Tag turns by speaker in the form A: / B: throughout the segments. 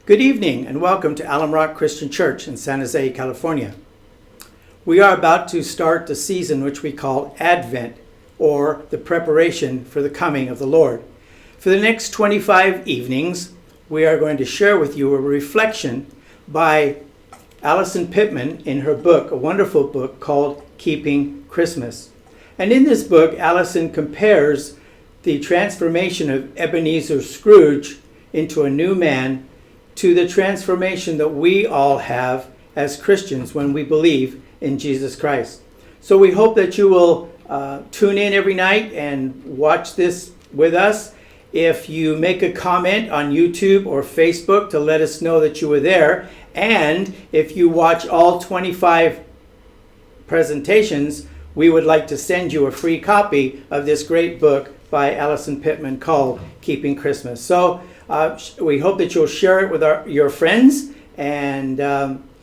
A: Good evening and welcome to Alum Rock Christian Church in San Jose, California. We are about to start the season which we call Advent, or the preparation for the coming of the Lord. For the next 25 evenings, we are going to share with you a reflection by Allison Pittman in her book, a wonderful book called Keeping Christmas. And in this book, Allison compares the transformation of Ebenezer Scrooge into a new man to the transformation that we all have as Christians when we believe in Jesus Christ. So we hope that you will tune in every night and watch this with us. If you make a comment on YouTube or Facebook to let us know that you were there, and if you watch all 25 presentations, we would like to send you a free copy of this great book by Allison Pittman called Keeping Christmas. So we hope that you'll share it with your friends and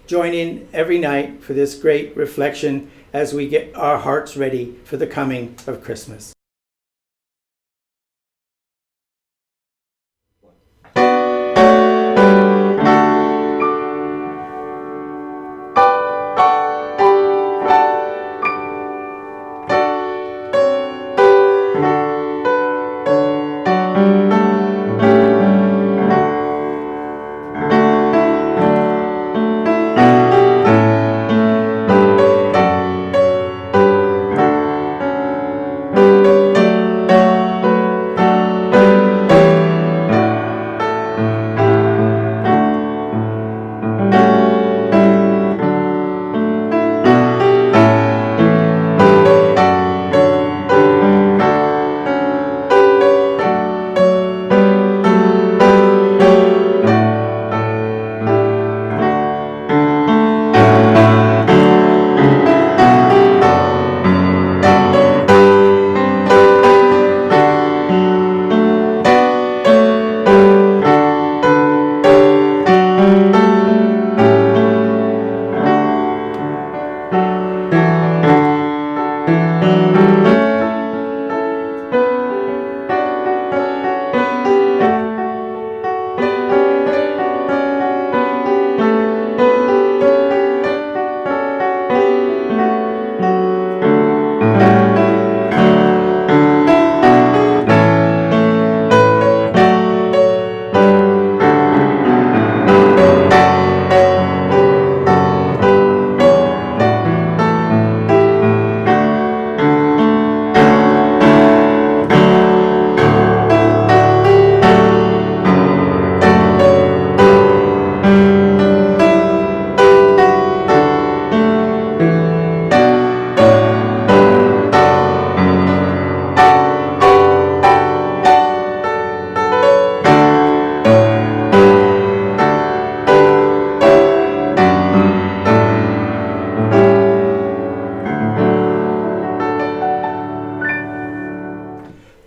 A: join in every night for this great reflection as we get our hearts ready for the coming of Christmas.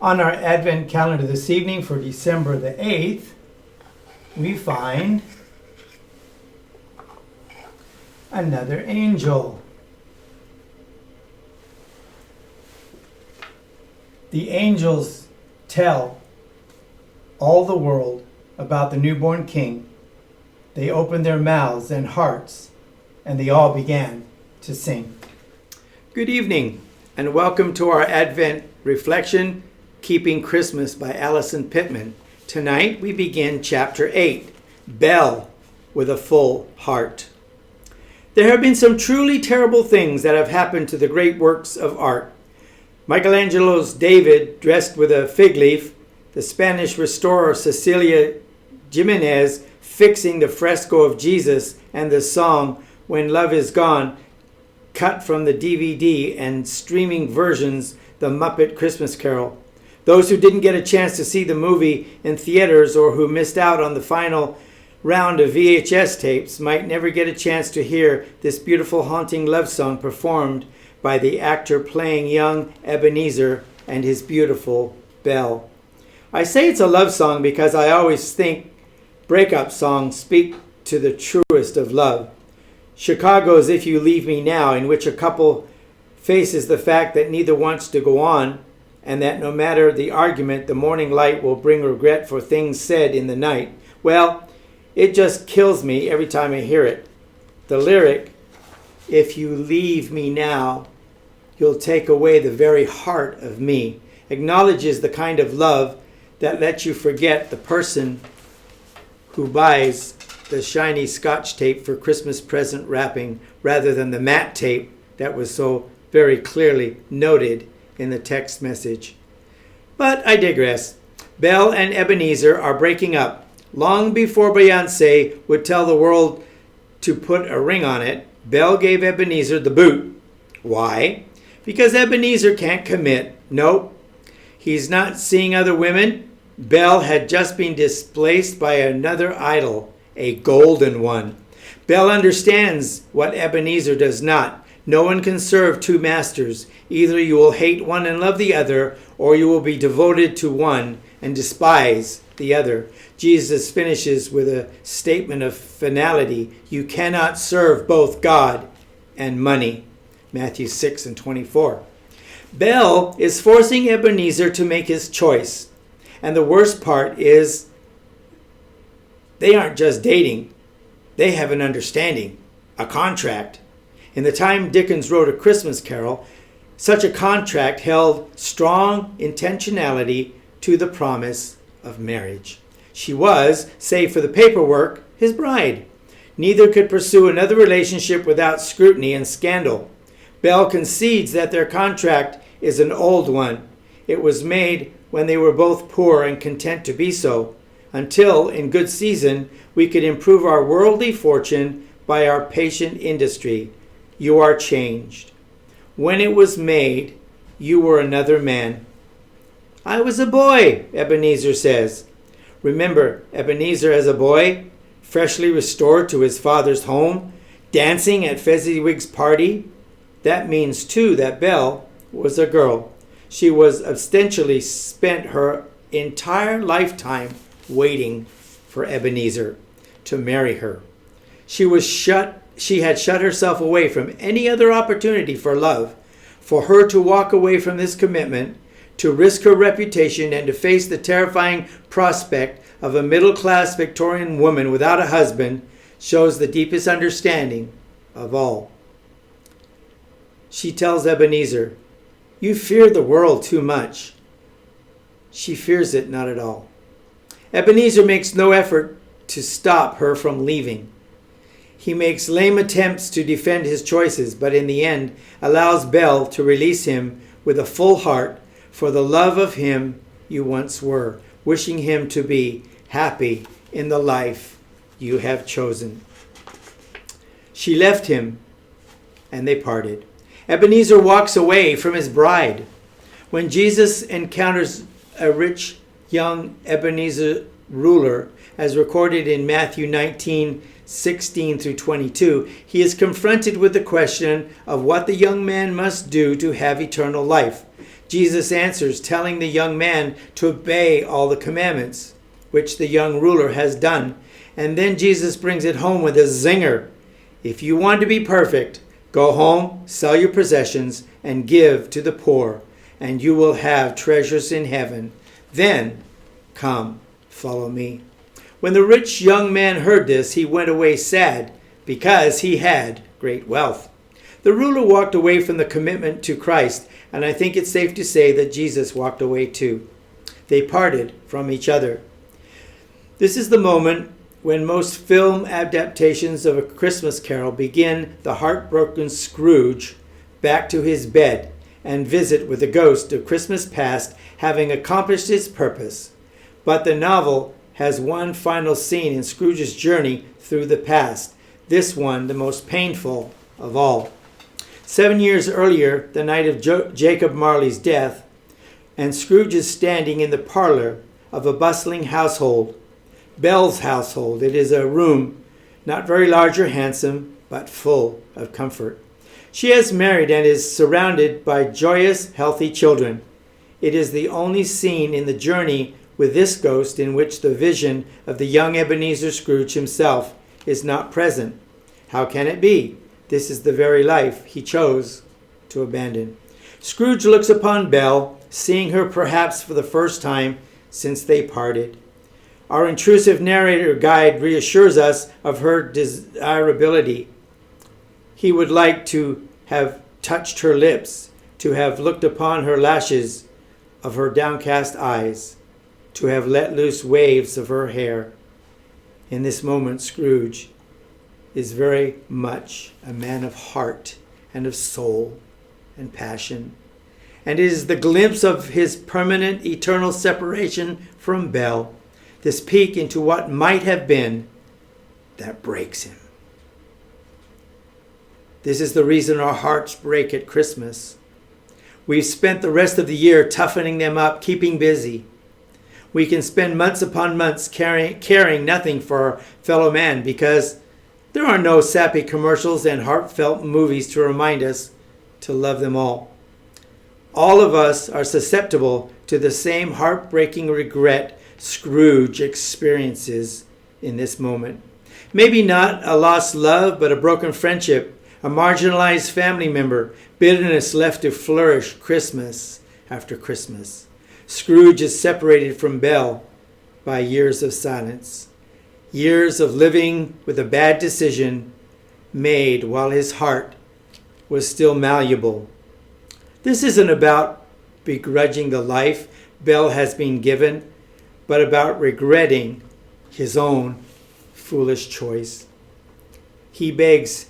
A: On our Advent calendar this evening for December the 8th, we find another angel. The angels tell all the world about the newborn king. They opened their mouths and hearts, and they all began to sing. Good evening, and welcome to our Advent reflection, Keeping Christmas by Allison Pittman. Tonight we begin chapter 8, Belle with a Full Heart. There have been some truly terrible things that have happened to the great works of art. Michelangelo's David dressed with a fig leaf, the Spanish restorer Cecilia Jimenez fixing the fresco of Jesus, and the song When Love Is Gone cut from the DVD and streaming versions The Muppet Christmas Carol. Those who didn't get a chance to see the movie in theaters or who missed out on the final round of VHS tapes might never get a chance to hear this beautiful haunting love song performed by the actor playing young Ebenezer and his beautiful Belle. I say it's a love song because I always think breakup songs speak to the truest of love. Chicago's If You Leave Me Now, in which a couple faces the fact that neither wants to go on, and that no matter the argument, the morning light will bring regret for things said in the night. Well, It just kills me every time I hear it. The lyric, "If you leave me now, you'll take away the very heart of me," acknowledges the kind of love that lets you forget the person who buys the shiny Scotch tape for Christmas present wrapping rather than the matte tape that was so very clearly noted in the text message. But I digress. Belle and Ebenezer are breaking up. Long before Beyonce would tell the world to put a ring on it, Belle gave Ebenezer the boot. Why? Because Ebenezer can't commit. Nope. He's not seeing other women. Belle had just been displaced by another idol, a golden one. Belle understands what Ebenezer does not. No one can serve two masters. Either you will hate one and love the other, or you will be devoted to one and despise the other. Jesus finishes with a statement of finality. You cannot serve both God and money. Matthew 6:24. Belle is forcing Ebenezer to make his choice. And the worst part is they aren't just dating. They have an understanding, a contract. In the time Dickens wrote A Christmas Carol, such a contract held strong intentionality to the promise of marriage. She was, save for the paperwork, his bride. Neither could pursue another relationship without scrutiny and scandal. Belle concedes that their contract is an old one. It was made when they were both poor and content to be so, until, in good season, we could improve our worldly fortune by our patient industry. You are changed. When it was made, you were another man. I was a boy, Ebenezer says. Remember Ebenezer as a boy, freshly restored to his father's home, dancing at Fezziwig's party? That means, too, that Belle was a girl. She was ostensibly spent her entire lifetime waiting for Ebenezer to marry her. She had shut herself away from any other opportunity for love. For her to walk away from this commitment, to risk her reputation, and to face the terrifying prospect of a middle-class Victorian woman without a husband shows the deepest understanding of all. She tells Ebenezer, "You fear the world too much." She fears it not at all. Ebenezer makes no effort to stop her from leaving. He makes lame attempts to defend his choices, but in the end allows Belle to release him with a full heart for the love of him you once were, wishing him to be happy in the life you have chosen. She left him, and they parted. Ebenezer walks away from his bride. When Jesus encounters a rich young Ebenezer ruler, as recorded in Matthew 19:16 through 22, he is confronted with the question of what the young man must do to have eternal life. Jesus answers, telling the young man to obey all the commandments, which the young ruler has done. And then Jesus brings it home with a zinger. If you want to be perfect, go home, sell your possessions, and give to the poor, and you will have treasures in heaven. Then come, follow me. When the rich young man heard this, he went away sad, because he had great wealth. The ruler walked away from the commitment to Christ, and I think it's safe to say that Jesus walked away too. They parted from each other. This is the moment when most film adaptations of A Christmas Carol begin the heartbroken Scrooge back to his bed and visit with the ghost of Christmas past having accomplished its purpose. But the novel has one final scene in Scrooge's journey through the past, this one the most painful of all. 7 years earlier, the night of Jacob Marley's death, and Scrooge is standing in the parlor of a bustling household, Belle's household. It is a room not very large or handsome, but full of comfort. She has married and is surrounded by joyous, healthy children. It is the only scene in the journey with this ghost in which the vision of the young Ebenezer Scrooge himself is not present. How can it be? This is the very life he chose to abandon. Scrooge looks upon Belle, seeing her perhaps for the first time since they parted. Our intrusive narrator guide reassures us of her desirability. He would like to have touched her lips, to have looked upon her lashes of her downcast eyes, to have let loose waves of her hair. In this moment, Scrooge is very much a man of heart and of soul and passion. And it is the glimpse of his permanent, eternal separation from Belle, this peek into what might have been, that breaks him. This is the reason our hearts break at Christmas. We've spent the rest of the year toughening them up, keeping busy. We can spend months upon months caring nothing for our fellow man because there are no sappy commercials and heartfelt movies to remind us to love them all. All of us are susceptible to the same heartbreaking regret Scrooge experiences in this moment. Maybe not a lost love, but a broken friendship, a marginalized family member, bitterness left to flourish Christmas after Christmas. Scrooge is separated from Belle by years of silence, years of living with a bad decision made while his heart was still malleable. This isn't about begrudging the life Belle has been given, but about regretting his own foolish choice. He begs,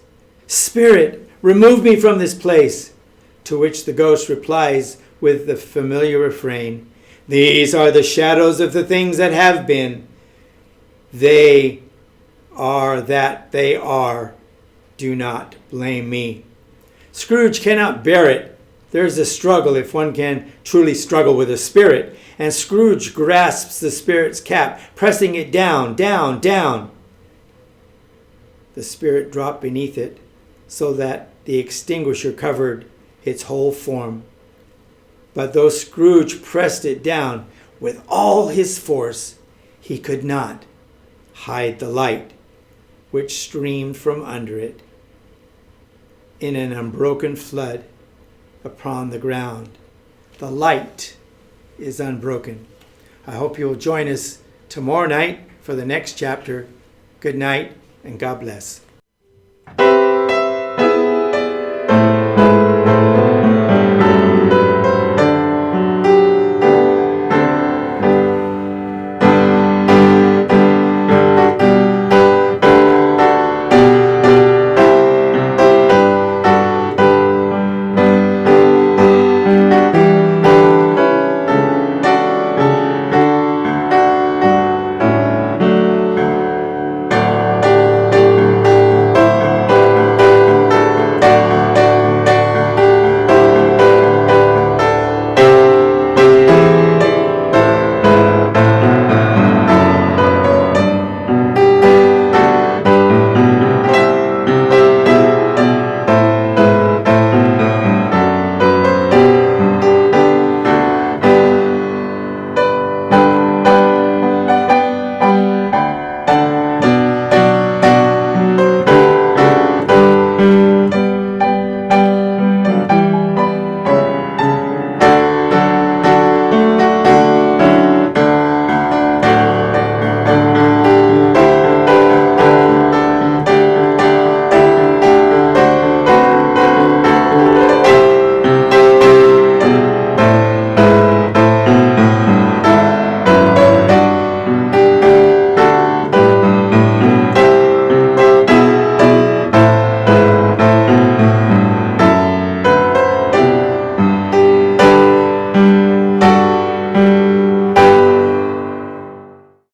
A: "Spirit, remove me from this place," to which the ghost replies with the familiar refrain, "These are the shadows of the things that have been. They are that they are. Do not blame me." Scrooge cannot bear it. There is a struggle, if one can truly struggle with a spirit, and Scrooge grasps the spirit's cap, pressing it down, down, down. The spirit dropped beneath it, so that the extinguisher covered its whole form. But though Scrooge pressed it down with all his force, he could not hide the light which streamed from under it in an unbroken flood upon the ground. The light is unbroken. I hope you will join us tomorrow night for the next chapter. Good night and God bless.